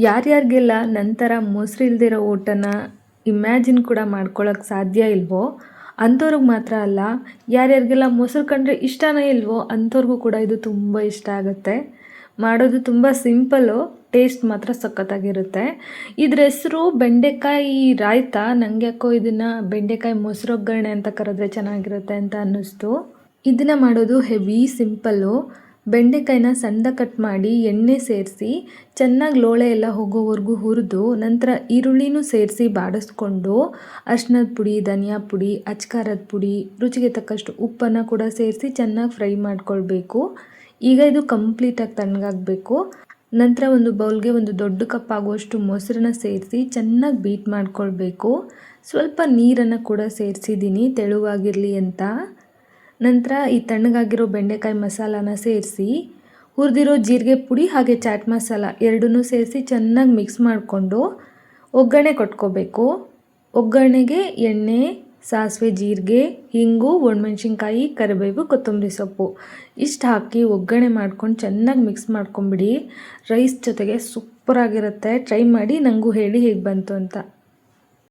ಯಾರ್ಯಾರಿಗೆಲ್ಲ ನಂತರ ಮೊಸರು ಇಲ್ದಿರೋ ಊಟನ ಇಮ್ಯಾಜಿನ್ ಕೂಡ ಮಾಡ್ಕೊಳ್ಳೋಕೆ ಸಾಧ್ಯ ಇಲ್ವೋ ಅಂಥವ್ರಿಗೆ ಮಾತ್ರ ಅಲ್ಲ, ಯಾರ್ಯಾರಿಗೆಲ್ಲ ಮೊಸರು ಕಂಡ್ರೆ ಇಷ್ಟನೇ ಇಲ್ವೋ ಅಂಥವ್ರಿಗೂ ಕೂಡ ಇದು ತುಂಬ ಇಷ್ಟ ಆಗುತ್ತೆ. ಮಾಡೋದು ತುಂಬ ಸಿಂಪಲ್ಲು, ಟೇಸ್ಟ್ ಮಾತ್ರ ಸಖತ್ತಾಗಿರುತ್ತೆ. ಇದ್ರ ಹೆಸರು ಬೆಂಡೆಕಾಯಿ ರಾಯ್ತ. ನನಗೆ ಯಾಕೋ ಇದನ್ನು ಬೆಂಡೆಕಾಯಿ ಮೊಸರು ಒಗ್ಗರಣೆ ಅಂತ ಕರೆದ್ರೆ ಚೆನ್ನಾಗಿರುತ್ತೆ ಅಂತ ಅನ್ನಿಸ್ತು. ಇದನ್ನು ಮಾಡೋದು ಹೆವಿ ಸಿಂಪಲ್ಲು. ಬೆಂಡೆಕಾಯಿನ ಸಣ್ಣದಾಗಿ ಕಟ್ ಮಾಡಿ ಎಣ್ಣೆ ಸೇರಿಸಿ ಚೆನ್ನಾಗಿ ಲೋಳೆ ಎಲ್ಲ ಹೋಗೋವರೆಗೂ ಹುರಿದು ನಂತರ ಈರುಳ್ಳಿನೂ ಸೇರಿಸಿ ಬಾಡಿಸ್ಕೊಂಡು ಅರಿಶಿನದ ಪುಡಿ, ಧನಿಯಾ ಪುಡಿ, ಅಚ್ಕಾರದ ಪುಡಿ, ರುಚಿಗೆ ತಕ್ಕಷ್ಟು ಉಪ್ಪನ್ನು ಕೂಡ ಸೇರಿಸಿ ಚೆನ್ನಾಗಿ ಫ್ರೈ ಮಾಡ್ಕೊಳ್ಬೇಕು. ಈಗ ಇದು ಕಂಪ್ಲೀಟಾಗಿ ತಣ್ಣಗಾಗಬೇಕು. ನಂತರ ಒಂದು ಬೌಲ್ಗೆ ಒಂದು ದೊಡ್ಡ ಕಪ್ ಆಗುವಷ್ಟು ಮೊಸರನ್ನ ಸೇರಿಸಿ ಚೆನ್ನಾಗಿ ಬೀಟ್ ಮಾಡ್ಕೊಳ್ಬೇಕು. ಸ್ವಲ್ಪ ನೀರನ್ನು ಕೂಡ ಸೇರಿಸಿದ್ದೀನಿ ತೆಳುವಾಗಿರಲಿ ಅಂತ. ನಂತರ ಈ ತಣ್ಣಗಾಗಿರೋ ಬೆಂಡೆಕಾಯಿ ಮಸಾಲಾನ ಸೇರಿಸಿ ಹುರಿದಿರೋ ಜೀರಿಗೆ ಪುಡಿ ಹಾಗೆ ಚಾಟ್ ಮಸಾಲ ಎರಡನ್ನೂ ಸೇರಿಸಿ ಚೆನ್ನಾಗಿ ಮಿಕ್ಸ್ ಮಾಡಿಕೊಂಡು ಒಗ್ಗರಣೆ ಕೊಟ್ಕೋಬೇಕು. ಒಗ್ಗರಣೆಗೆ ಎಣ್ಣೆ, ಸಾಸಿವೆ, ಜೀರಿಗೆ, ಹಿಂಗು, ಒಣಮೆಣ್ಸಿನ್ಕಾಯಿ, ಕರಿಬೇವು, ಕೊತ್ತಂಬರಿ ಸೊಪ್ಪು ಇಷ್ಟು ಹಾಕಿ ಒಗ್ಗರಣೆ ಮಾಡ್ಕೊಂಡು ಚೆನ್ನಾಗಿ ಮಿಕ್ಸ್ ಮಾಡ್ಕೊಂಬಿಡಿ. ರೈಸ್ ಜೊತೆಗೆ ಸೂಪರಾಗಿರುತ್ತೆ. ಟ್ರೈ ಮಾಡಿ, ನನಗೂ ಹೇಳಿ ಹೇಗೆ ಬಂತು ಅಂತ.